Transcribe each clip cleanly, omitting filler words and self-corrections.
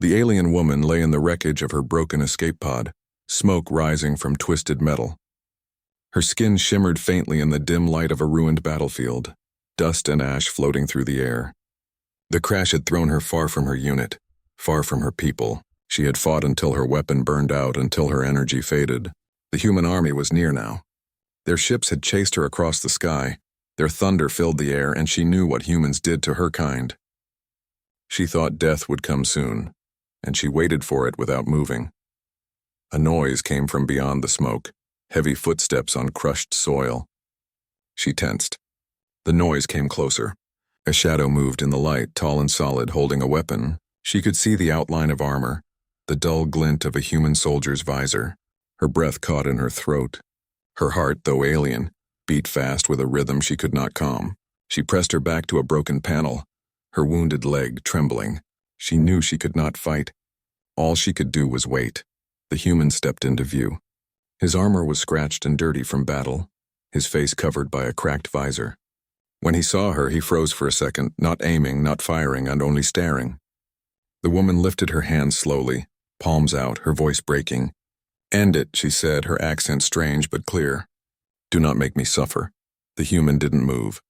The alien woman lay in the wreckage of her broken escape pod, smoke rising from twisted metal. Her skin shimmered faintly in the dim light of a ruined battlefield, dust and ash floating through the air. The crash had thrown her far from her unit, far from her people. She had fought until her weapon burned out, until her energy faded. The human army was near now. Their ships had chased her across the sky. Their thunder filled the air, and she knew what humans did to her kind. She thought death would come soon, and she waited for it without moving. A noise came from beyond the smoke, heavy footsteps on crushed soil. She tensed. The noise came closer. A shadow moved in the light, tall and solid, holding a weapon. She could see the outline of armor, the dull glint of a human soldier's visor. Her breath caught in her throat. Her heart, though alien, beat fast with a rhythm she could not calm. She pressed her back to a broken panel, her wounded leg trembling. She knew she could not fight. All she could do was wait. The human stepped into view. His armor was scratched and dirty from battle, his face covered by a cracked visor. When he saw her, he froze for a second, not aiming, not firing, and only staring. The woman lifted her hands slowly, palms out, her voice breaking. "End it," she said, her accent strange but clear. "Do not make me suffer." The human didn't move.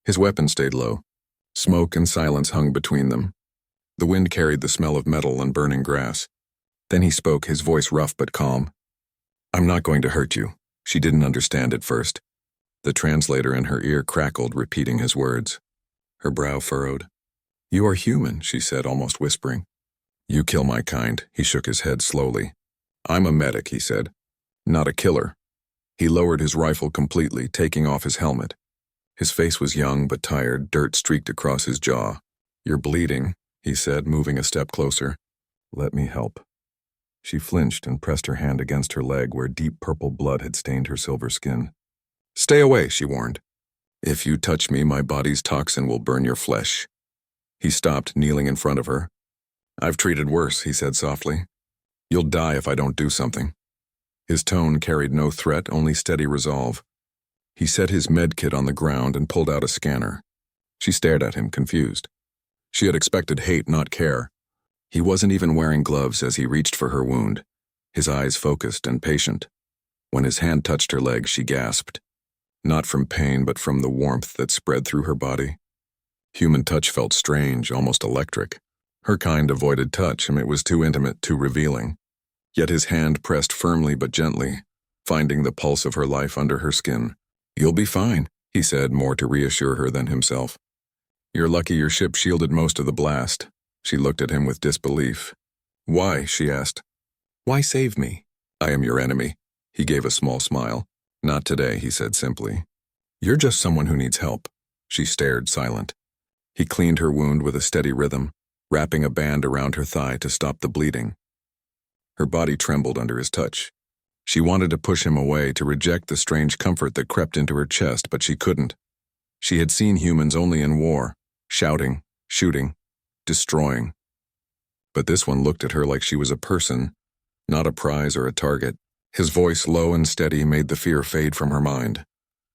His weapon stayed low. Smoke and silence hung between them. The wind carried the smell of metal and burning grass. Then he spoke, his voice rough but calm. "I'm not going to hurt you." She didn't understand at first. The translator in her ear crackled, repeating his words. Her brow furrowed. "You are human," she said, almost whispering. "You kill my kind." He shook his head slowly. "I'm a medic," he said. "Not a killer." He lowered his rifle completely, taking off his helmet. His face was young but tired, dirt streaked across his jaw. "You're bleeding," he said, moving a step closer. "Let me help." She flinched and pressed her hand against her leg where deep purple blood had stained her silver skin. "Stay away," she warned. "If you touch me, my body's toxin will burn your flesh." He stopped, kneeling in front of her. "I've treated worse," he said softly. "You'll die if I don't do something." His tone carried no threat, only steady resolve. He set his med kit on the ground and pulled out a scanner. She stared at him, confused. She had expected hate, not care. He wasn't even wearing gloves as he reached for her wound, his eyes focused and patient. When his hand touched her leg, she gasped. Not from pain, but from the warmth that spread through her body. Human touch felt strange, almost electric. Her kind avoided touch, and it was too intimate, too revealing. Yet his hand pressed firmly but gently, finding the pulse of her life under her skin. "You'll be fine," he said, more to reassure her than himself. "You're lucky your ship shielded most of the blast." She looked at him with disbelief. "Why?" she asked. "Why save me?" "I am your enemy." He gave a small smile. "Not today," he said simply. "You're just someone who needs help." She stared, silent. He cleaned her wound with a steady rhythm, wrapping a band around her thigh to stop the bleeding. Her body trembled under his touch. She wanted to push him away, to reject the strange comfort that crept into her chest, but she couldn't. She had seen humans only in war, shouting, shooting, destroying. But this one looked at her like she was a person, not a prize or a target. His voice, low and steady, made the fear fade from her mind.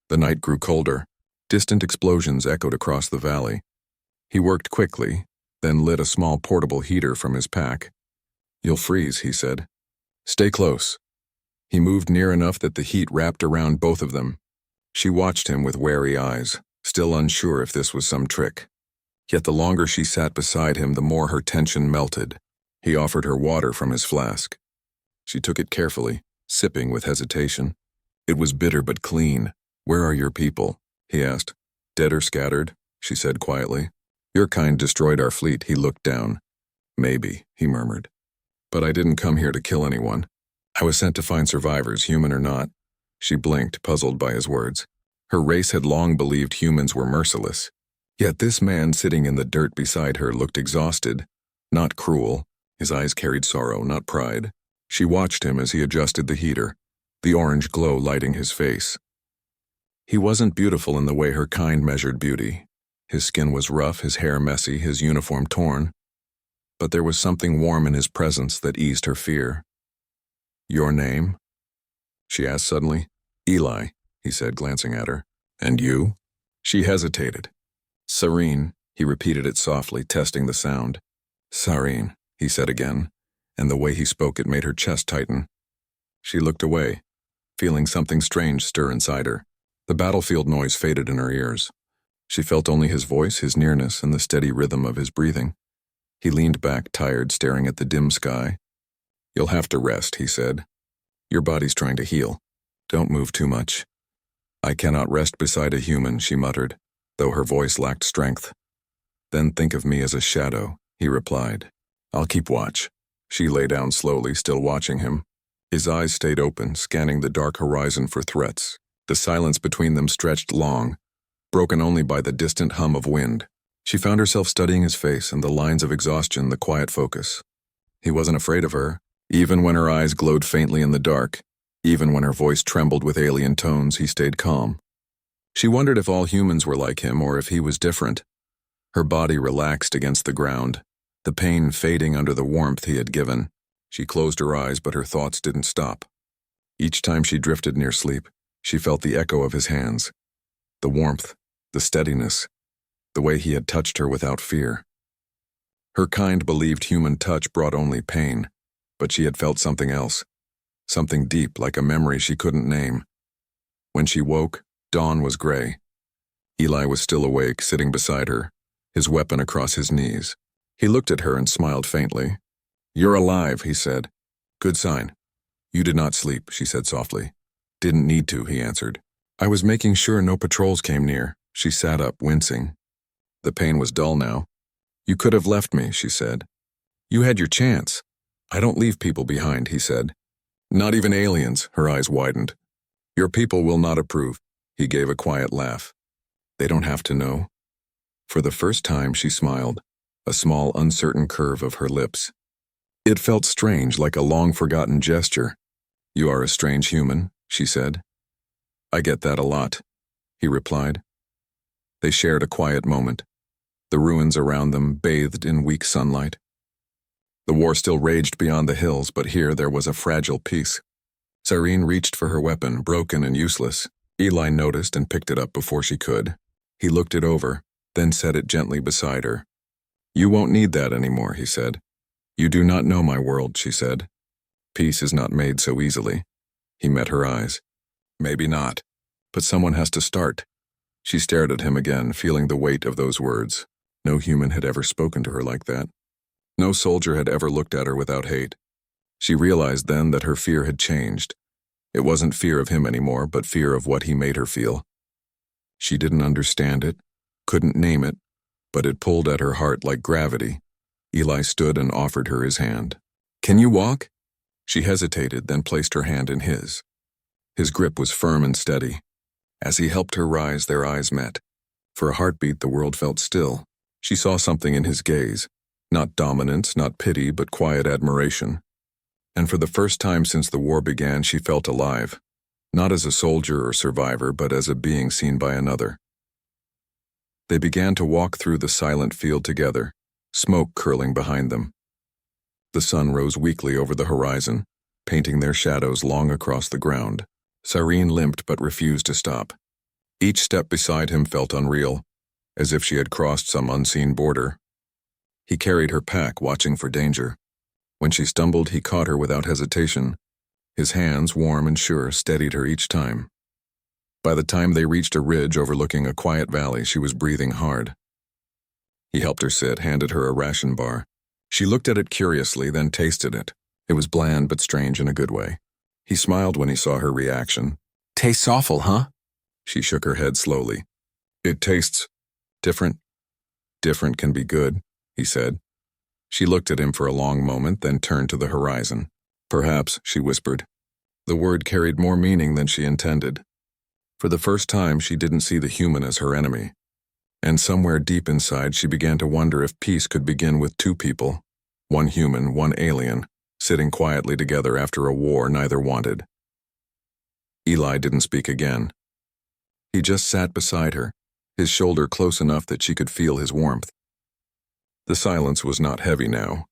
The night grew colder. Distant explosions echoed across the valley. He worked quickly, then lit a small portable heater from his pack. "You'll freeze," he said. "Stay close." He moved near enough that the heat wrapped around both of them. She watched him with wary eyes, still unsure if this was some trick. Yet the longer she sat beside him, the more her tension melted. He offered her water from his flask. She took it carefully, sipping with hesitation. It was bitter but clean. "Where are your people?" he asked. "Dead or scattered," she said quietly. "Your kind destroyed our fleet." He looked down. "Maybe," he murmured. "But I didn't come here to kill anyone. I was sent to find survivors, human or not." She blinked, puzzled by his words. Her race had long believed humans were merciless. Yet this man sitting in the dirt beside her looked exhausted, not cruel. His eyes carried sorrow, not pride. She watched him as he adjusted the heater, the orange glow lighting his face. He wasn't beautiful in the way her kind measured beauty. His skin was rough, his hair messy, his uniform torn. But there was something warm in his presence that eased her fear. "Your name?" she asked suddenly. "Eli," he said, glancing at her. "And you?" She hesitated. "Serene," he repeated it softly, testing the sound. "Sareen," he said again, and the way he spoke it made her chest tighten. She looked away, feeling something strange stir inside her. The battlefield noise faded in her ears. She felt only his voice, his nearness, and the steady rhythm of his breathing. He leaned back, tired, staring at the dim sky. "You'll have to rest," he said. "Your body's trying to heal. Don't move too much." "I cannot rest beside a human," she muttered, though her voice lacked strength. "Then think of me as a shadow," he replied. "I'll keep watch." She lay down slowly, still watching him. His eyes stayed open, scanning the dark horizon for threats. The silence between them stretched long, broken only by the distant hum of wind. She found herself studying his face and the lines of exhaustion, the quiet focus. He wasn't afraid of her, even when her eyes glowed faintly in the dark. Even when her voice trembled with alien tones, he stayed calm. She wondered if all humans were like him or if he was different. Her body relaxed against the ground, the pain fading under the warmth he had given. She closed her eyes, but her thoughts didn't stop. Each time she drifted near sleep, she felt the echo of his hands, the warmth, the steadiness, the way he had touched her without fear. Her kind believed human touch brought only pain, but she had felt something else, something deep like a memory she couldn't name. When she woke, dawn was gray. Eli was still awake, sitting beside her, his weapon across his knees. He looked at her and smiled faintly. "You're alive," he said. "Good sign." "You did not sleep," she said softly. "Didn't need to," he answered. "I was making sure no patrols came near." She sat up, wincing. The pain was dull now. "You could have left me," she said. "You had your chance." "I don't leave people behind," he said. "Not even aliens," her eyes widened. "Your people will not approve." He gave a quiet laugh. "They don't have to know." For the first time she smiled, a small uncertain curve of her lips. It felt strange, like a long-forgotten gesture. "You are a strange human," she said. "I get that a lot," he replied. They shared a quiet moment, the ruins around them bathed in weak sunlight. The war still raged beyond the hills, but here there was a fragile peace. Cyrene reached for her weapon, broken and useless. Eli noticed and picked it up before she could. He looked it over, then set it gently beside her. "You won't need that anymore," he said. "You do not know my world," she said. "Peace is not made so easily." He met her eyes. "Maybe not, but someone has to start." She stared at him again, feeling the weight of those words. No human had ever spoken to her like that. No soldier had ever looked at her without hate. She realized then that her fear had changed. It wasn't fear of him anymore, but fear of what he made her feel. She didn't understand it, couldn't name it, but it pulled at her heart like gravity. Eli stood and offered her his hand. "Can you walk?" She hesitated, then placed her hand in his. His grip was firm and steady. As he helped her rise, their eyes met. For a heartbeat, the world felt still. She saw something in his gaze. Not dominance, not pity, but quiet admiration. And for the first time since the war began, she felt alive. Not as a soldier or survivor, but as a being seen by another. They began to walk through the silent field together, smoke curling behind them. The sun rose weakly over the horizon, painting their shadows long across the ground. Cyrene limped but refused to stop. Each step beside him felt unreal, as if she had crossed some unseen border. He carried her pack, watching for danger. When she stumbled, he caught her without hesitation. His hands, warm and sure, steadied her each time. By the time they reached a ridge overlooking a quiet valley, she was breathing hard. He helped her sit, handed her a ration bar. She looked at it curiously, then tasted it. It was bland but strange in a good way. He smiled when he saw her reaction. "Tastes awful, huh?" She shook her head slowly. "It tastes different." "Different can be good," he said. She looked at him for a long moment, then turned to the horizon. "Perhaps," she whispered. The word carried more meaning than she intended. For the first time, she didn't see the human as her enemy. And somewhere deep inside, she began to wonder if peace could begin with two people, one human, one alien, sitting quietly together after a war neither wanted. Eli didn't speak again. He just sat beside her, his shoulder close enough that she could feel his warmth. The silence was not heavy now.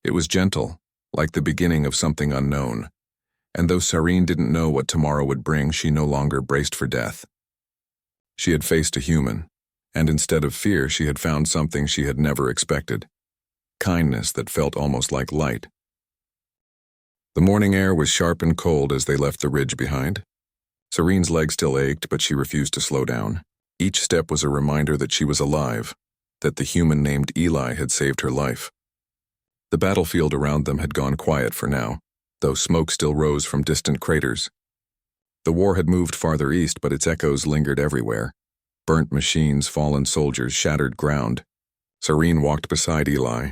It was gentle, like the beginning of something unknown. And though Cyrene didn't know what tomorrow would bring, she no longer braced for death. She had faced a human, and instead of fear, she had found something she had never expected. kindness that felt almost like light. The morning air was sharp and cold as they left the ridge behind. Serene's leg still ached, but she refused to slow down. Each step was a reminder that she was alive, that the human named Eli had saved her life. The battlefield around them had gone quiet for now, though smoke still rose from distant craters. The war had moved farther east, but its echoes lingered everywhere. Burnt machines, fallen soldiers, shattered ground. Serene walked beside Eli,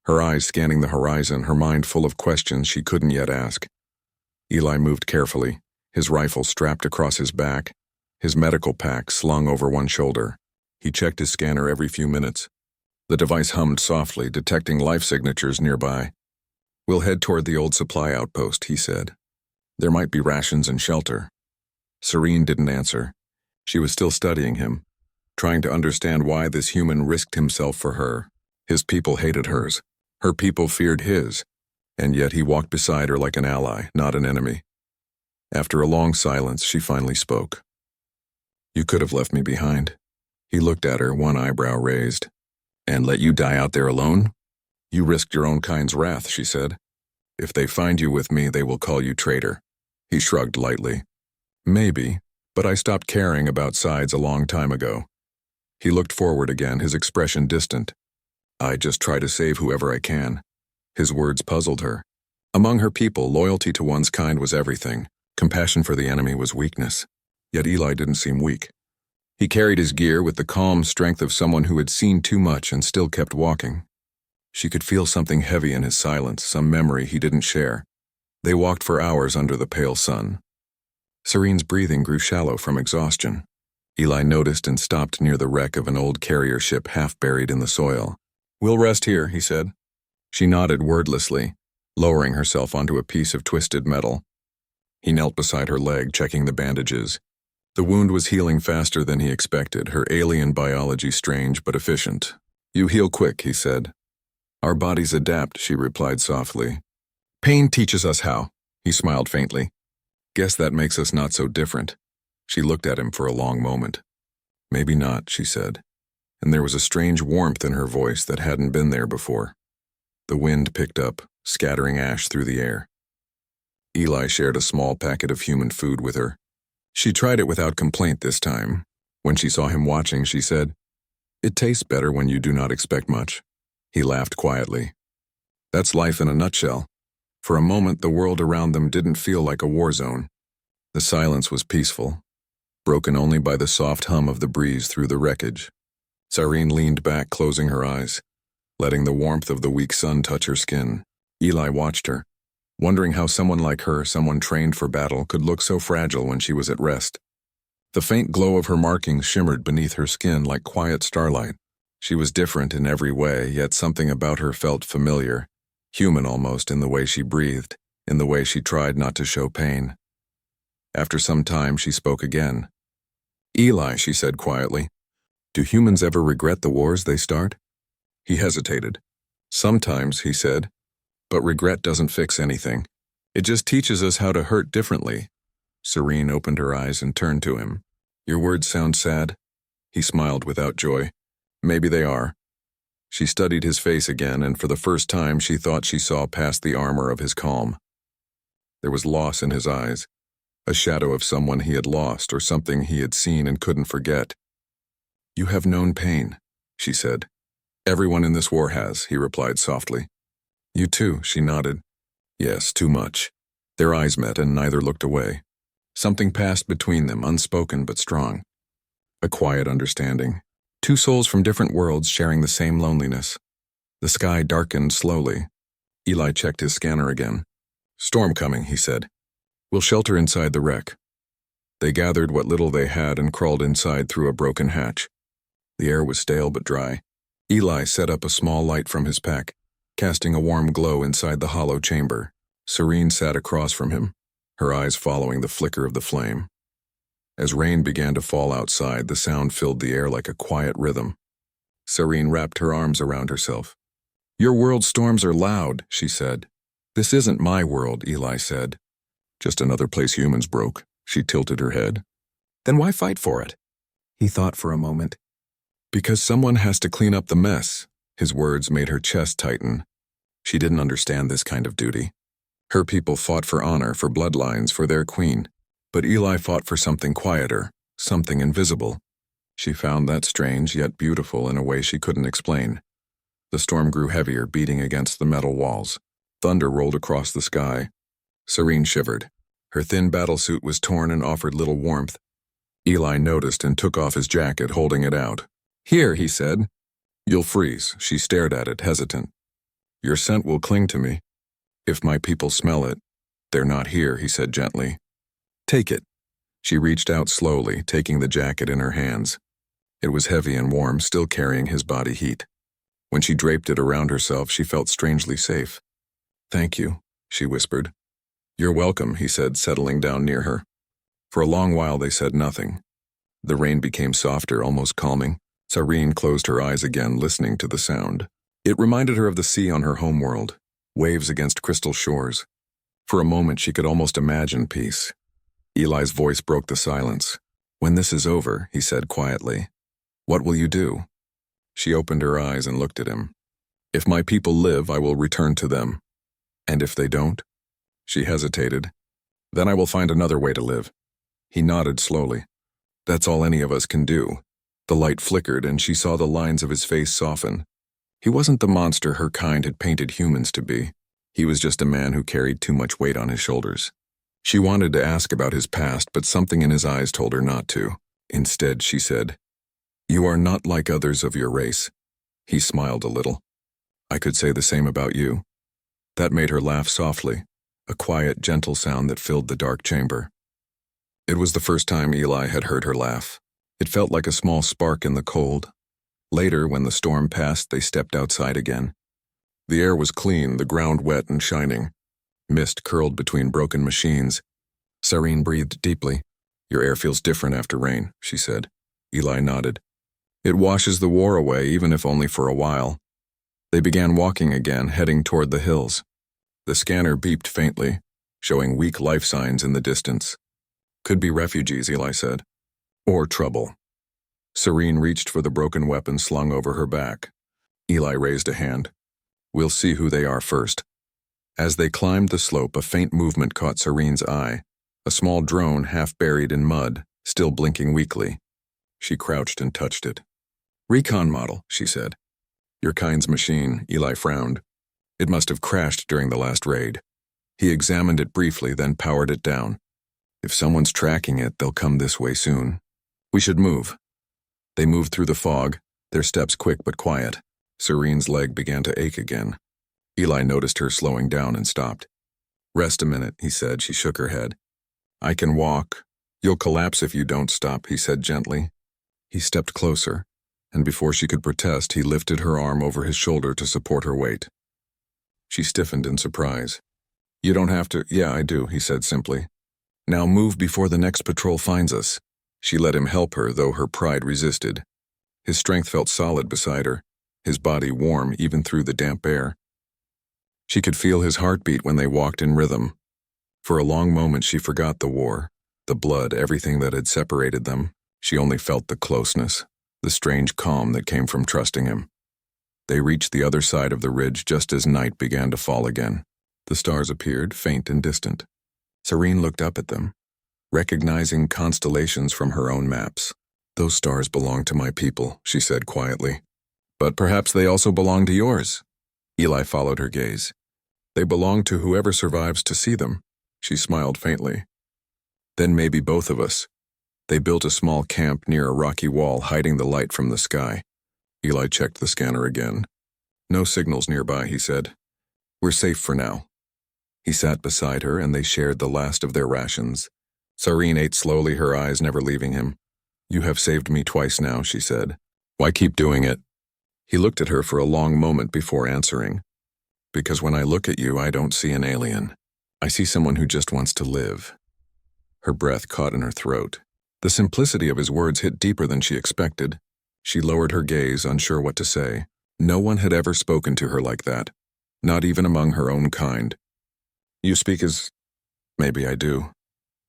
her eyes scanning the horizon, her mind full of questions she couldn't yet ask. Eli moved carefully, his rifle strapped across his back, his medical pack slung over one shoulder. He checked his scanner every few minutes. The device hummed softly, detecting life signatures nearby. "We'll head toward the old supply outpost," he said. "There might be rations and shelter." Serene didn't answer. She was still studying him, trying to understand why this human risked himself for her. His people hated hers. Her people feared his. And yet he walked beside her like an ally, not an enemy. After a long silence, she finally spoke. "You could have left me behind." He looked at her, one eyebrow raised. "And let you die out there alone?" "You risked your own kind's wrath," she said. "If they find you with me, they will call you traitor." He shrugged lightly. "Maybe, but I stopped caring about sides a long time ago." He looked forward again, his expression distant. "I just try to save whoever I can." His words puzzled her. Among her people, loyalty to one's kind was everything. Compassion for the enemy was weakness. Yet Eli didn't seem weak. He carried his gear with the calm strength of someone who had seen too much and still kept walking. She could feel something heavy in his silence, some memory he didn't share. They walked for hours under the pale sun. Serene's breathing grew shallow from exhaustion. Eli noticed and stopped near the wreck of an old carrier ship half buried in the soil. "We'll rest here," he said. She nodded wordlessly, lowering herself onto a piece of twisted metal. He knelt beside her leg, checking the bandages. The wound was healing faster than he expected, her alien biology strange but efficient. "You heal quick," he said. "Our bodies adapt," she replied softly. "Pain teaches us how," he smiled faintly. "Guess that makes us not so different." She looked at him for a long moment. "Maybe not," she said, and there was a strange warmth in her voice that hadn't been there before. The wind picked up, scattering ash through the air. Eli shared a small packet of human food with her. She tried it without complaint this time. When she saw him watching, she said, "It tastes better when you do not expect much." He laughed quietly. That's life in a nutshell. For a moment, the world around them didn't feel like a war zone. The silence was peaceful, broken only by the soft hum of the breeze through the wreckage. Serene leaned back, closing her eyes, letting the warmth of the weak sun touch her skin. Eli watched her, wondering how someone like her, someone trained for battle, could look so fragile when she was at rest. The faint glow of her markings shimmered beneath her skin like quiet starlight. She was different in every way, yet something about her felt familiar, human almost, in the way she breathed, in the way she tried not to show pain. After some time, she spoke again. "Eli," she said quietly, "do humans ever regret the wars they start?" He hesitated. "Sometimes," he said, "but regret doesn't fix anything. It just teaches us how to hurt differently." Serene opened her eyes and turned to him. "Your words sound sad." He smiled without joy. "Maybe they are." She studied his face again, and for the first time she thought she saw past the armor of his calm. There was loss in his eyes, a shadow of someone he had lost or something he had seen and couldn't forget. "You have known pain," she said. "Everyone in this war has," he replied softly. "You too," she nodded. "Yes, too much." Their eyes met and neither looked away. Something passed between them, unspoken but strong. A quiet understanding. Two souls from different worlds sharing the same loneliness. The sky darkened slowly. Eli checked his scanner again. "Storm coming," he said. "We'll shelter inside the wreck." They gathered what little they had and crawled inside through a broken hatch. The air was stale but dry. Eli set up a small light from his pack, casting a warm glow inside the hollow chamber. Serene sat across from him, her eyes following the flicker of the flame. As rain began to fall outside, the sound filled the air like a quiet rhythm. Serene wrapped her arms around herself. "Your world's storms are loud," she said. "This isn't my world," Eli said. "Just another place humans broke." She tilted her head. "Then why fight for it?" He thought for a moment. "Because someone has to clean up the mess. His words made her chest tighten. She didn't understand this kind of duty. Her people fought for honor, for bloodlines, for their queen. But Eli fought for something quieter, something invisible. She found that strange yet beautiful in a way she couldn't explain. The storm grew heavier, beating against the metal walls. Thunder rolled across the sky. Serene shivered. Her thin battlesuit was torn and offered little warmth. Eli noticed and took off his jacket, holding it out. "Here," he said. "You'll freeze." She stared at it, hesitant. "Your scent will cling to me. If my people smell it." "They're not here," he said gently. "Take it." She reached out slowly, taking the jacket in her hands. It was heavy and warm, still carrying his body heat. When she draped it around herself, she felt strangely safe. "Thank you," she whispered. "You're welcome," he said, settling down near her. For a long while they said nothing. The rain became softer, almost calming. Serene closed her eyes again, listening to the sound. It reminded her of the sea on her homeworld, waves against crystal shores. For a moment she could almost imagine peace. Eli's voice broke the silence. "When this is over," he said quietly, "what will you do?" She opened her eyes and looked at him. "If my people live, I will return to them. And if they don't?" She hesitated. "Then I will find another way to live." He nodded slowly. "That's all any of us can do." The light flickered and she saw the lines of his face soften. He wasn't the monster her kind had painted humans to be. He was just a man who carried too much weight on his shoulders. She wanted to ask about his past, but something in his eyes told her not to. Instead, she said, "You are not like others of your race." He smiled a little. "I could say the same about you." That made her laugh softly, a quiet, gentle sound that filled the dark chamber. It was the first time Eli had heard her laugh. It felt like a small spark in the cold. Later, when the storm passed, they stepped outside again. The air was clean, the ground wet and shining. Mist curled between broken machines. Serene breathed deeply. "Your air feels different after rain," she said. Eli nodded. "It washes the war away, even if only for a while." They began walking again, heading toward the hills. The scanner beeped faintly, showing weak life signs in the distance. "Could be refugees," Eli said. "Or trouble." Serene reached for the broken weapon slung over her back. Eli raised a hand. "We'll see who they are first." As they climbed the slope, a faint movement caught Serene's eye. A small drone half buried in mud, still blinking weakly. She crouched and touched it. "Recon model," she said. "Your kind's machine," Eli frowned. "It must have crashed during the last raid." He examined it briefly, then powered it down. "If someone's tracking it, they'll come this way soon. We should move." They moved through the fog, their steps quick but quiet. Serene's leg began to ache again. Eli noticed her slowing down and stopped. "Rest a minute," he said. She shook her head. "I can walk. You'll collapse if you don't stop," he said gently. He stepped closer, and before she could protest, he lifted her arm over his shoulder to support her weight. She stiffened in surprise. "You don't have to." "Yeah, I do," he said simply. "Now move before the next patrol finds us." She let him help her, though her pride resisted. His strength felt solid beside her, his body warm even through the damp air. She could feel his heartbeat when they walked in rhythm. For a long moment she forgot the war, the blood, everything that had separated them. She only felt the closeness, the strange calm that came from trusting him. They reached the other side of the ridge just as night began to fall again. The stars appeared, faint and distant. Serene looked up at them, recognizing constellations from her own maps. "Those stars belong to my people," she said quietly. "But perhaps they also belong to yours." Eli followed her gaze. "They belong to whoever survives to see them." She smiled faintly. "Then maybe both of us." They built a small camp near a rocky wall, hiding the light from the sky. Eli checked the scanner again. "No signals nearby," he said. "We're safe for now." He sat beside her and they shared the last of their rations. Serene ate slowly, her eyes never leaving him. "You have saved me twice now," she said. "Why keep doing it?" He looked at her for a long moment before answering. "Because when I look at you, I don't see an alien. I see someone who just wants to live." Her breath caught in her throat. The simplicity of his words hit deeper than she expected. She lowered her gaze, unsure what to say. No one had ever spoken to her like that, not even among her own kind. "You speak as—" "Maybe I do,"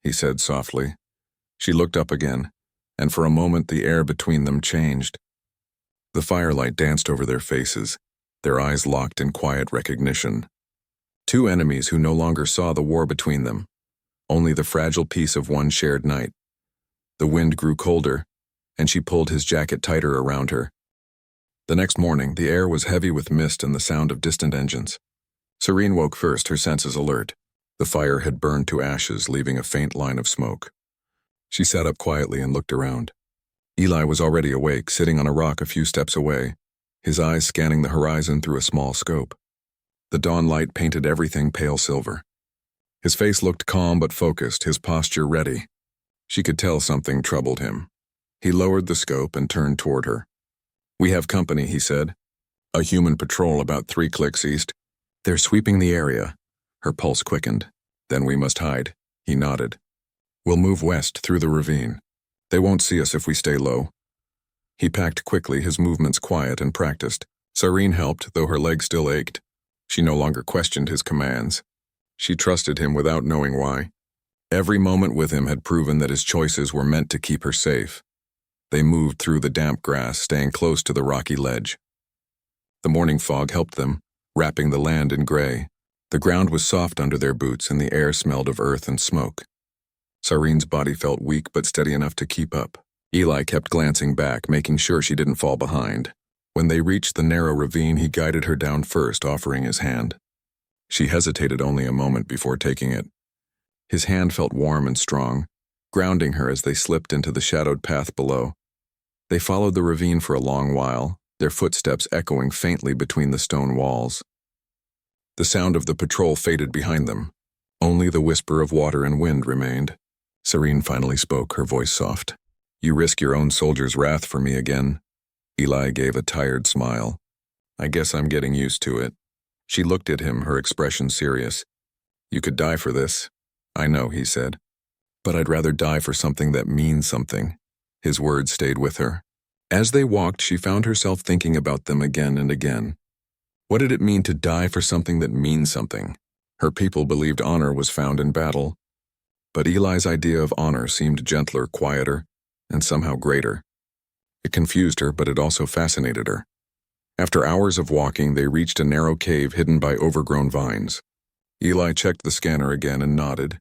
he said softly. She looked up again, and for a moment the air between them changed. The firelight danced over their faces, their eyes locked in quiet recognition. Two enemies who no longer saw the war between them, only the fragile peace of one shared night. The wind grew colder, and she pulled his jacket tighter around her. The next morning, the air was heavy with mist and the sound of distant engines. Serene woke first, her senses alert. The fire had burned to ashes, leaving a faint line of smoke. She sat up quietly and looked around. Eli was already awake, sitting on a rock a few steps away, his eyes scanning the horizon through a small scope. The dawn light painted everything pale silver. His face looked calm but focused, his posture ready. She could tell something troubled him. He lowered the scope and turned toward her. "We have company," he said. "A human patrol about 3 clicks east. They're sweeping the area." Her pulse quickened. "Then we must hide." He nodded. "We'll move west through the ravine. They won't see us if we stay low." He packed quickly, his movements quiet and practiced. Serene helped, though her legs still ached. She no longer questioned his commands. She trusted him without knowing why. Every moment with him had proven that his choices were meant to keep her safe. They moved through the damp grass, staying close to the rocky ledge. The morning fog helped them, wrapping the land in gray. The ground was soft under their boots, and the air smelled of earth and smoke. Serene's body felt weak but steady enough to keep up. Eli kept glancing back, making sure she didn't fall behind. When they reached the narrow ravine, he guided her down first, offering his hand. She hesitated only a moment before taking it. His hand felt warm and strong, grounding her as they slipped into the shadowed path below. They followed the ravine for a long while, their footsteps echoing faintly between the stone walls. The sound of the patrol faded behind them. Only the whisper of water and wind remained. Serene finally spoke, her voice soft. "You risk your own soldiers' wrath for me again." Eli gave a tired smile. "I guess I'm getting used to it." She looked at him, her expression serious. "You could die for this." "I know," he said. "But I'd rather die for something that means something." His words stayed with her. As they walked, she found herself thinking about them again and again. What did it mean to die for something that means something? Her people believed honor was found in battle. But Eli's idea of honor seemed gentler, quieter, and somehow greater. It confused her, but it also fascinated her. After hours of walking, they reached a narrow cave hidden by overgrown vines. Eli checked the scanner again and nodded.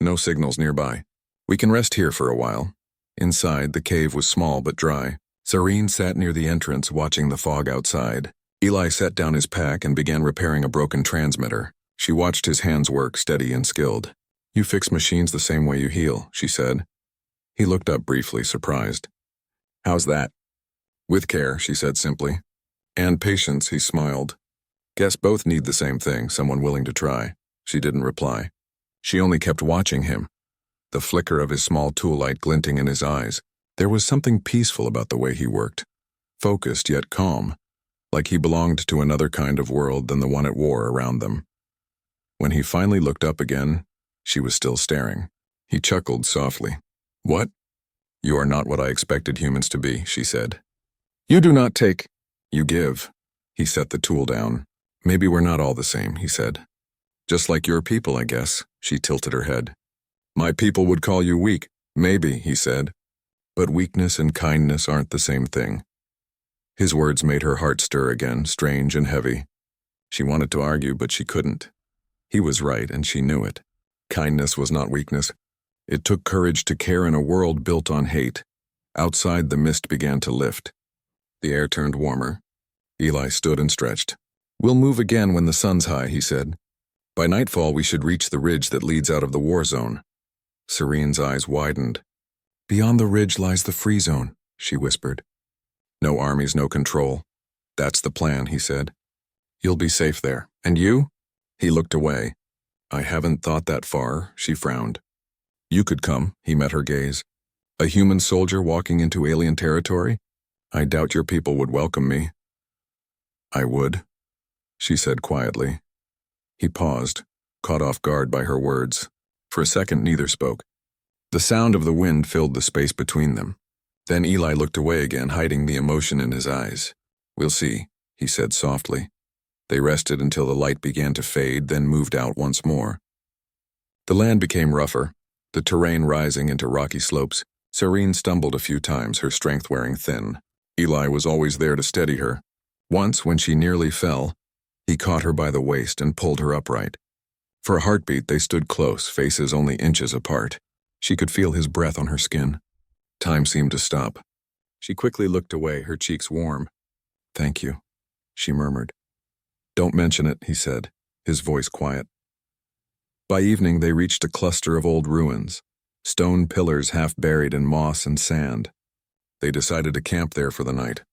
"No signals nearby. We can rest here for a while." Inside, the cave was small but dry. Serene sat near the entrance, watching the fog outside. Eli set down his pack and began repairing a broken transmitter. She watched his hands work, steady and skilled. "You fix machines the same way you heal," she said. He looked up briefly, surprised. "How's that?" "With care," she said simply. "And patience," he smiled. "Guess both need the same thing, someone willing to try." She didn't reply. She only kept watching him, the flicker of his small tool light glinting in his eyes. There was something peaceful about the way he worked, focused yet calm, like he belonged to another kind of world than the one at war around them. When he finally looked up again, she was still staring. He chuckled softly. "What?" "You are not what I expected humans to be," she said. "You do not take, you give." He set the tool down. "Maybe we're not all the same," he said. "Just like your people, I guess." She tilted her head. "My people would call you weak." "Maybe," he said. "But weakness and kindness aren't the same thing." His words made her heart stir again, strange and heavy. She wanted to argue, but she couldn't. He was right, and she knew it. Kindness was not weakness. It took courage to care in a world built on hate. Outside, the mist began to lift. The air turned warmer. Eli stood and stretched. "We'll move again when the sun's high," he said. "By nightfall, we should reach the ridge that leads out of the war zone." Serene's eyes widened. "Beyond the ridge lies the free zone," she whispered. "No armies, no control." "That's the plan," he said. "You'll be safe there. And you?" He looked away. "I haven't thought that far," she frowned. "You could come," he met her gaze. "A human soldier walking into alien territory? I doubt your people would welcome me." "I would," she said quietly. He paused, caught off guard by her words. For a second, neither spoke. The sound of the wind filled the space between them. Then Eli looked away again, hiding the emotion in his eyes. "We'll see," he said softly. They rested until the light began to fade, then moved out once more. The land became rougher, the terrain rising into rocky slopes. Serene stumbled a few times, her strength wearing thin. Eli was always there to steady her. Once, when she nearly fell, he caught her by the waist and pulled her upright. For a heartbeat, they stood close, faces only inches apart. She could feel his breath on her skin. Time seemed to stop. She quickly looked away, her cheeks warm. "Thank you," she murmured. "Don't mention it," he said, his voice quiet. By evening, they reached a cluster of old ruins, stone pillars half buried in moss and sand. They decided to camp there for the night.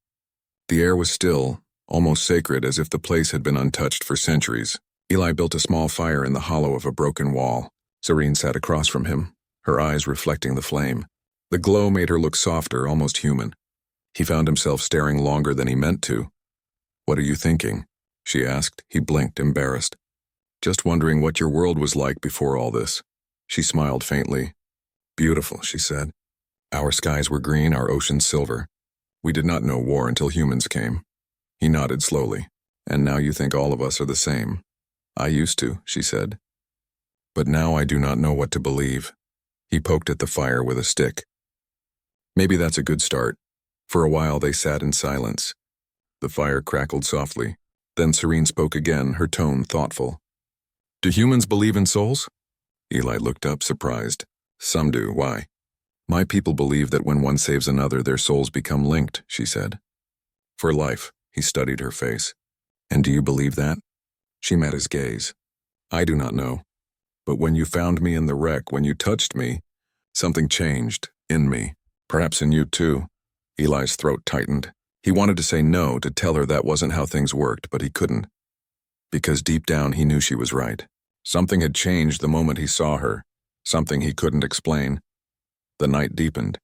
The air was still, almost sacred, as if the place had been untouched for centuries. Eli built a small fire in the hollow of a broken wall. Serene sat across from him, her eyes reflecting the flame. The glow made her look softer, almost human. He found himself staring longer than he meant to. "What are you thinking?" she asked. He blinked, embarrassed. "Just wondering what your world was like before all this." She smiled faintly. "Beautiful," she said. "Our skies were green, our oceans silver. We did not know war until humans came." He nodded slowly. "And now you think all of us are the same." "I used to," she said. "But now I do not know what to believe." He poked at the fire with a stick. "Maybe that's a good start." For a while they sat in silence. The fire crackled softly. Then Serene spoke again, her tone thoughtful. "Do humans believe in souls?" Eli looked up, surprised. "Some do. Why?" "My people believe that when one saves another, their souls become linked," she said. "For life." He studied her face. "And do you believe that?" She met his gaze. "I do not know. But when you found me in the wreck, when you touched me, something changed in me. Perhaps in you too." Eli's throat tightened. He wanted to say no, to tell her that wasn't how things worked, but he couldn't. Because deep down he knew she was right. Something had changed the moment he saw her, something he couldn't explain. The night deepened.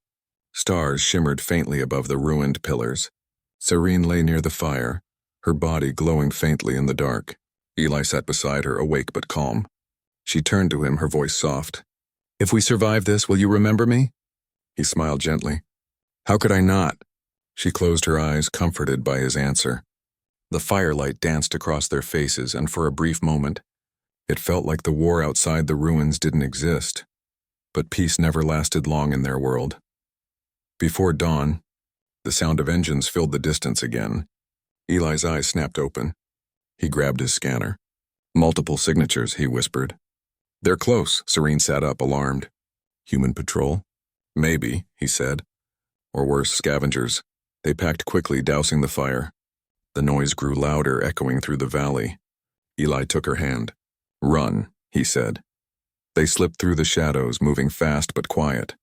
Stars shimmered faintly above the ruined pillars. Serene lay near the fire, her body glowing faintly in the dark. Eli sat beside her, awake but calm. She turned to him, her voice soft. "If we survive this, will you remember me?" He smiled gently. "How could I not?" She closed her eyes, comforted by his answer. The firelight danced across their faces, and for a brief moment, it felt like the war outside the ruins didn't exist. But peace never lasted long in their world. Before dawn, the sound of engines filled the distance again. Eli's eyes snapped open. He grabbed his scanner. "Multiple signatures," he whispered. "They're close." Serene sat up, alarmed. "Human patrol?" "Maybe," he said. "Or worse, scavengers." They packed quickly, dousing the fire. The noise grew louder, echoing through the valley. Eli took her hand. "Run," he said. They slipped through the shadows, moving fast but quiet.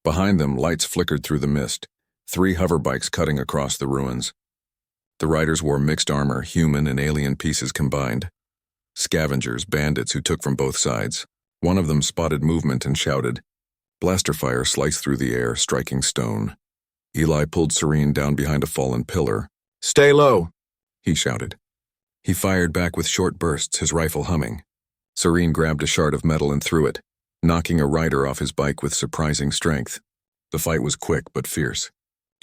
Behind them, lights flickered through the mist, 3 hoverbikes cutting across the ruins. The riders wore mixed armor, human and alien pieces combined. Scavengers, bandits who took from both sides. One of them spotted movement and shouted. Blaster fire sliced through the air, striking stone. Eli pulled Serene down behind a fallen pillar. "Stay low," he shouted. He fired back with short bursts, his rifle humming. Serene grabbed a shard of metal and threw it, knocking a rider off his bike with surprising strength. The fight was quick but fierce.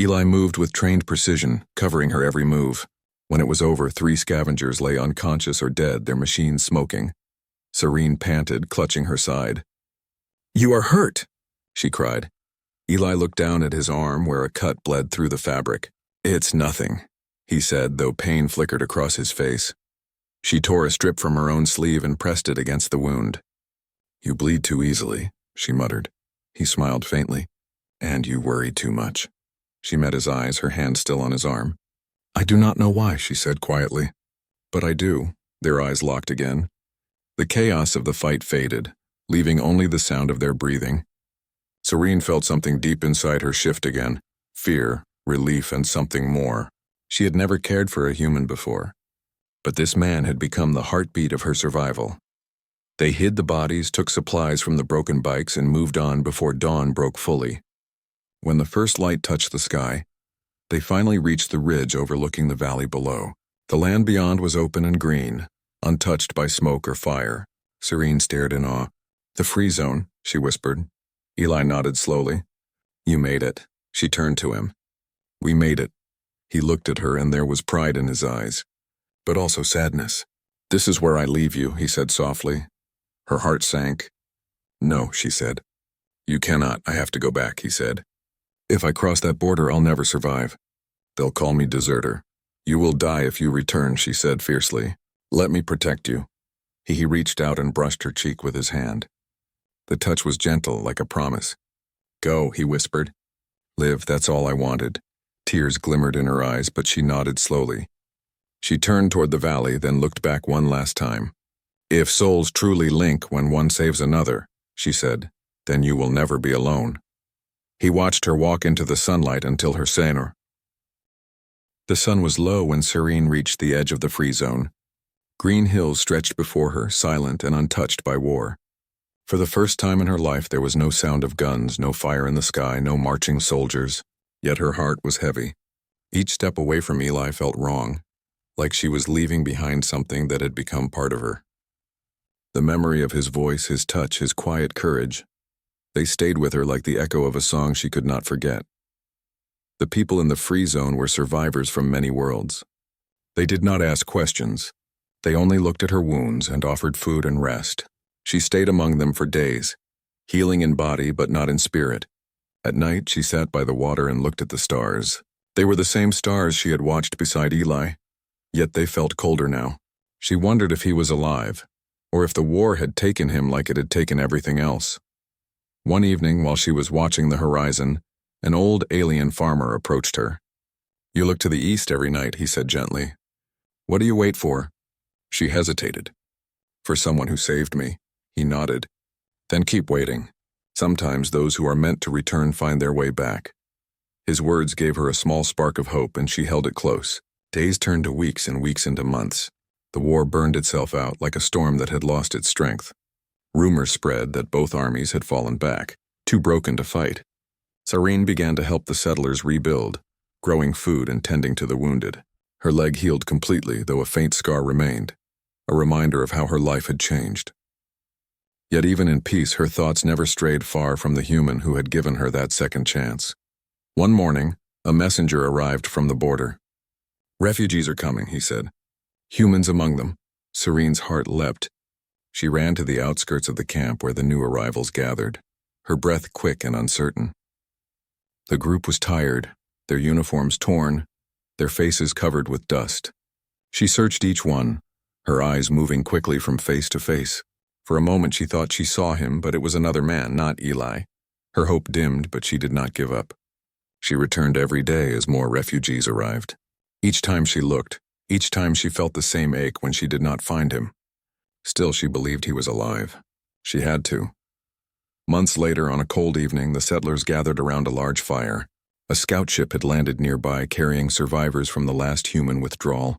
Eli moved with trained precision, covering her every move. When it was over, 3 scavengers lay unconscious or dead, their machines smoking. Serene panted, clutching her side. "You are hurt," she cried. Eli looked down at his arm, where a cut bled through the fabric. "It's nothing," he said, though pain flickered across his face. She tore a strip from her own sleeve and pressed it against the wound. "You bleed too easily," she muttered. He smiled faintly. "And you worry too much." She met his eyes, her hand still on his arm. "I do not know why," she said quietly. "But I do." Their eyes locked again. The chaos of the fight faded, leaving only the sound of their breathing. Serene felt something deep inside her shift again. Fear, relief, and something more. She had never cared for a human before. But this man had become the heartbeat of her survival. They hid the bodies, took supplies from the broken bikes, and moved on before dawn broke fully. When the first light touched the sky, they finally reached the ridge overlooking the valley below. The land beyond was open and green, untouched by smoke or fire. Serene stared in awe. "The free zone," she whispered. Eli nodded slowly. "You made it." She turned to him. "We made it." He looked at her, and there was pride in his eyes, but also sadness. "This is where I leave you," he said softly. Her heart sank. "No," she said. "You cannot. I have to go back," he said. "If I cross that border, I'll never survive." They'll call me deserter. You will die if you return, she said fiercely. Let me protect you. He reached out and brushed her cheek with his hand. The touch was gentle, like a promise. Go, he whispered. Live, that's all I wanted. Tears glimmered in her eyes, but she nodded slowly. She turned toward the valley, then looked back one last time. If souls truly link when one saves another, she said, then you will never be alone. He watched her walk into the sunlight until her center. The sun was low when Serene reached the edge of the free zone. Green hills stretched before her, silent and untouched by war. For the first time in her life there was no sound of guns, no fire in the sky, no marching soldiers. Yet her heart was heavy. Each step away from Eli felt wrong, like she was leaving behind something that had become part of her. The memory of his voice, his touch, his quiet courage, they stayed with her like the echo of a song she could not forget. The people in the free zone were survivors from many worlds. They did not ask questions. They only looked at her wounds and offered food and rest. She stayed among them for days, healing in body but not in spirit. At night, she sat by the water and looked at the stars. They were the same stars she had watched beside Eli, yet they felt colder now. She wondered if he was alive, or if the war had taken him like it had taken everything else. One evening, while she was watching the horizon, an old alien farmer approached her. You look to the east every night, he said gently. What do you wait for? She hesitated. For someone who saved me, he nodded. Then keep waiting. Sometimes those who are meant to return find their way back. His words gave her a small spark of hope, and she held it close. Days turned to weeks and weeks into months. The war burned itself out like a storm that had lost its strength. Rumors spread that both armies had fallen back, too broken to fight. Serene began to help the settlers rebuild, growing food and tending to the wounded. Her leg healed completely, though a faint scar remained, a reminder of how her life had changed. Yet even in peace, her thoughts never strayed far from the human who had given her that second chance. One morning, a messenger arrived from the border. Refugees are coming, he said. Humans among them. Serene's heart leapt. She ran to the outskirts of the camp where the new arrivals gathered, her breath quick and uncertain. The group was tired, their uniforms torn, their faces covered with dust. She searched each one, her eyes moving quickly from face to face. For a moment she thought she saw him, but it was another man, not Eli. Her hope dimmed, but she did not give up. She returned every day as more refugees arrived. Each time she looked, each time she felt the same ache when she did not find him. Still, she believed he was alive. She had to. Months later, on a cold evening, the settlers gathered around a large fire. A scout ship had landed nearby, carrying survivors from the last human withdrawal.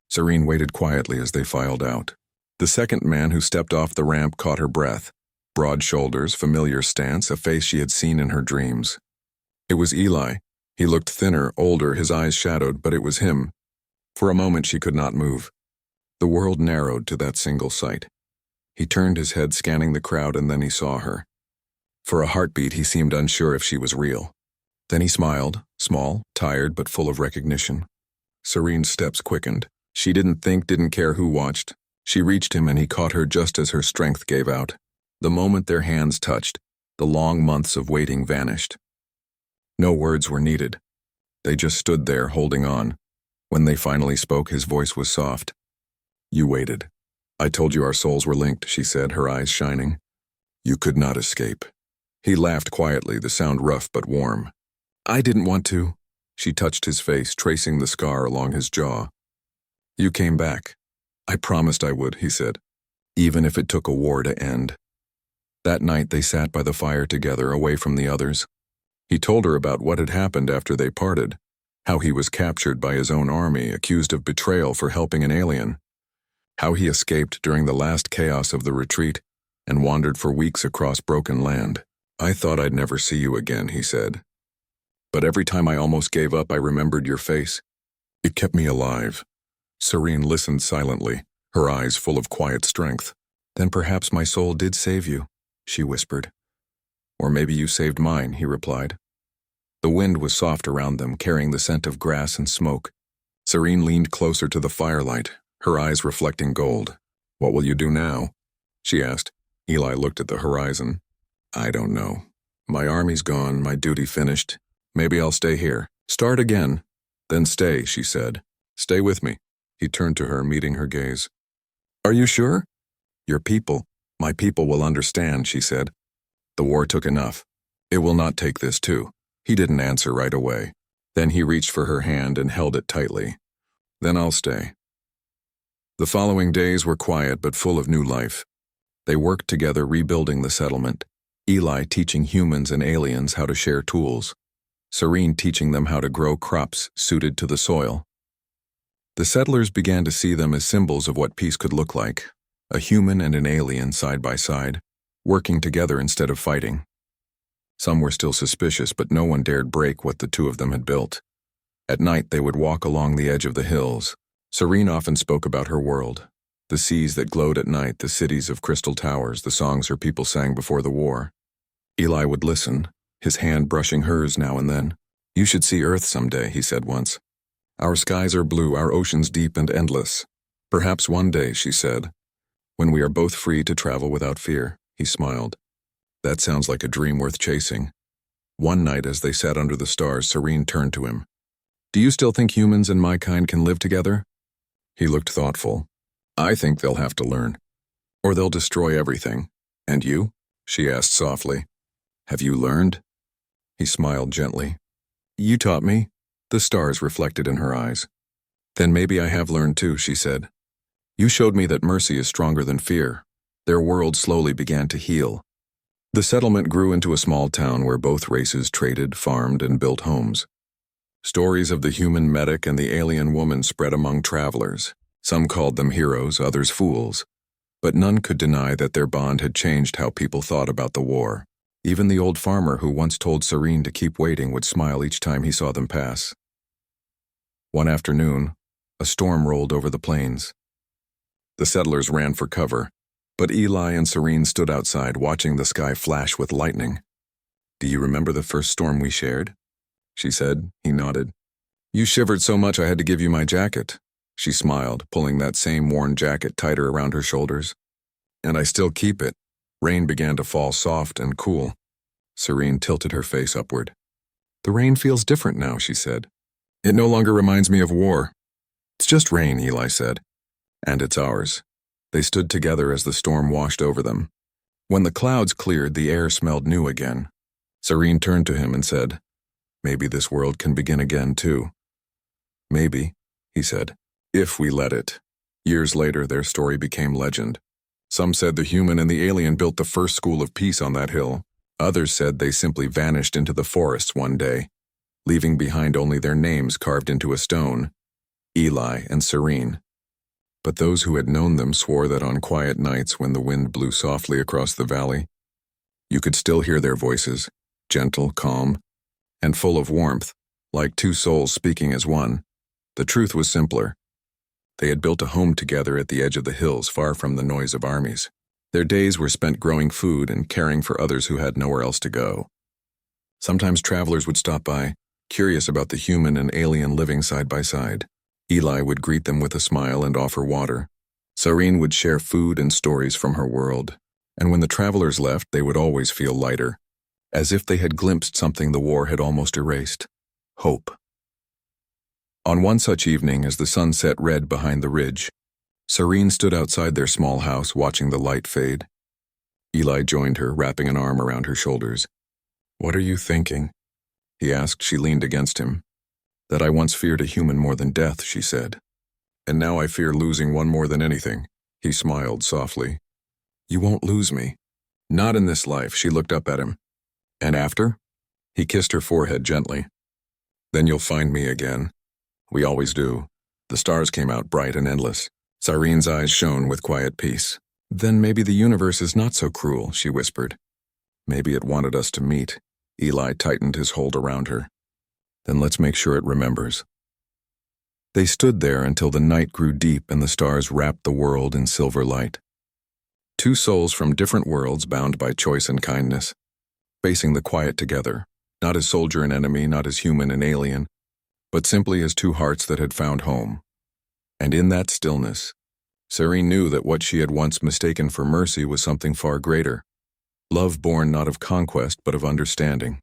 Serene waited quietly as they filed out. The second man who stepped off the ramp caught her breath. Broad shoulders, familiar stance, a face she had seen in her dreams. It was Eli. He looked thinner, older, his eyes shadowed, but it was him. For a moment she could not move. The world narrowed to that single sight. He turned his head, scanning the crowd, and then he saw her. For a heartbeat, he seemed unsure if she was real. Then he smiled, small, tired, but full of recognition. Serene's steps quickened. She didn't think, didn't care who watched. She reached him and he caught her just as her strength gave out. The moment their hands touched, the long months of waiting vanished. No words were needed. They just stood there, holding on. When they finally spoke, his voice was soft. You waited. I told you our souls were linked, she said, her eyes shining. You could not escape. He laughed quietly, the sound rough but warm. I didn't want to. She touched his face, tracing the scar along his jaw. You came back. I promised I would, he said, even if it took a war to end. That night they sat by the fire together, away from the others. He told her about what had happened after they parted, how he was captured by his own army, accused of betrayal for helping an alien, how he escaped during the last chaos of the retreat and wandered for weeks across broken land. I thought I'd never see you again, he said. But every time I almost gave up, I remembered your face. It kept me alive. Serene listened silently, her eyes full of quiet strength. Then perhaps my soul did save you, she whispered. Or maybe you saved mine, he replied. The wind was soft around them, carrying the scent of grass and smoke. Serene leaned closer to the firelight, her eyes reflecting gold. What will you do now? She asked. Eli looked at the horizon. I don't know. My army's gone, my duty finished. Maybe I'll stay here. Start again. Then stay, she said. Stay with me. He turned to her, meeting her gaze. Are you sure? Your people, my people will understand, she said. The war took enough. It will not take this too. He didn't answer right away. Then he reached for her hand and held it tightly. Then I'll stay. The following days were quiet but full of new life. They worked together rebuilding the settlement. Eli teaching humans and aliens how to share tools. Serene teaching them how to grow crops suited to the soil. The settlers began to see them as symbols of what peace could look like. A human and an alien side by side, working together instead of fighting. Some were still suspicious, but no one dared break what the two of them had built. At night they would walk along the edge of the hills. Serene often spoke about her world. The seas that glowed at night, the cities of crystal towers, the songs her people sang before the war. Eli would listen, his hand brushing hers now and then. You should see Earth someday, he said once. Our skies are blue, our oceans deep and endless. Perhaps one day, she said, when we are both free to travel without fear. He smiled. That sounds like a dream worth chasing. One night as they sat under the stars, Serene turned to him. Do you still think humans and my kind can live together? He looked thoughtful. I think they'll have to learn. Or they'll destroy everything. And you? She asked softly. Have you learned? He smiled gently. You taught me. The stars reflected in her eyes. Then maybe I have learned too, she said. You showed me that mercy is stronger than fear. Their world slowly began to heal. The settlement grew into a small town where both races traded, farmed, and built homes. Stories of the human medic and the alien woman spread among travelers. Some called them heroes, others fools. But none could deny that their bond had changed how people thought about the war. Even the old farmer who once told Serene to keep waiting would smile each time he saw them pass. One afternoon, a storm rolled over the plains. The settlers ran for cover, but Eli and Serene stood outside watching the sky flash with lightning. Do you remember the first storm we shared? She said. He nodded. You shivered so much I had to give you my jacket. She smiled, pulling that same worn jacket tighter around her shoulders. And I still keep it. Rain began to fall soft and cool. Serene tilted her face upward. The rain feels different now, she said. It no longer reminds me of war. It's just rain, Eli said. And it's ours. They stood together as the storm washed over them. When the clouds cleared, the air smelled new again. Serene turned to him and said, Maybe this world can begin again, too. Maybe, he said, if we let it. Years later, their story became legend. Some said the human and the alien built the first school of peace on that hill. Others said they simply vanished into the forests one day, leaving behind only their names carved into a stone, Eli and Serene. But those who had known them swore that on quiet nights when the wind blew softly across the valley, you could still hear their voices, gentle, calm, and full of warmth, like two souls speaking as one. The truth was simpler. They had built a home together at the edge of the hills, far from the noise of armies. Their days were spent growing food and caring for others who had nowhere else to go. Sometimes travelers would stop by, curious about the human and alien living side by side. Eli would greet them with a smile and offer water. Serene would share food and stories from her world. And when the travelers left, they would always feel lighter, as if they had glimpsed something the war had almost erased. Hope. On one such evening, as the sun set red behind the ridge, Serene stood outside their small house watching the light fade. Eli joined her, wrapping an arm around her shoulders. What are you thinking? He asked. She leaned against him. That I once feared a human more than death, she said. And now I fear losing one more than anything. He smiled softly. You won't lose me. Not in this life, she looked up at him. And after? He kissed her forehead gently. Then you'll find me again. We always do. The stars came out bright and endless. Serene's eyes shone with quiet peace. Then maybe the universe is not so cruel, she whispered. Maybe it wanted us to meet. Eli tightened his hold around her. Then let's make sure it remembers. They stood there until the night grew deep and the stars wrapped the world in silver light. Two souls from different worlds bound by choice and kindness, facing the quiet together, not as soldier and enemy, not as human and alien, but simply as two hearts that had found home. And in that stillness, Serene knew that what she had once mistaken for mercy was something far greater, love born not of conquest but of understanding.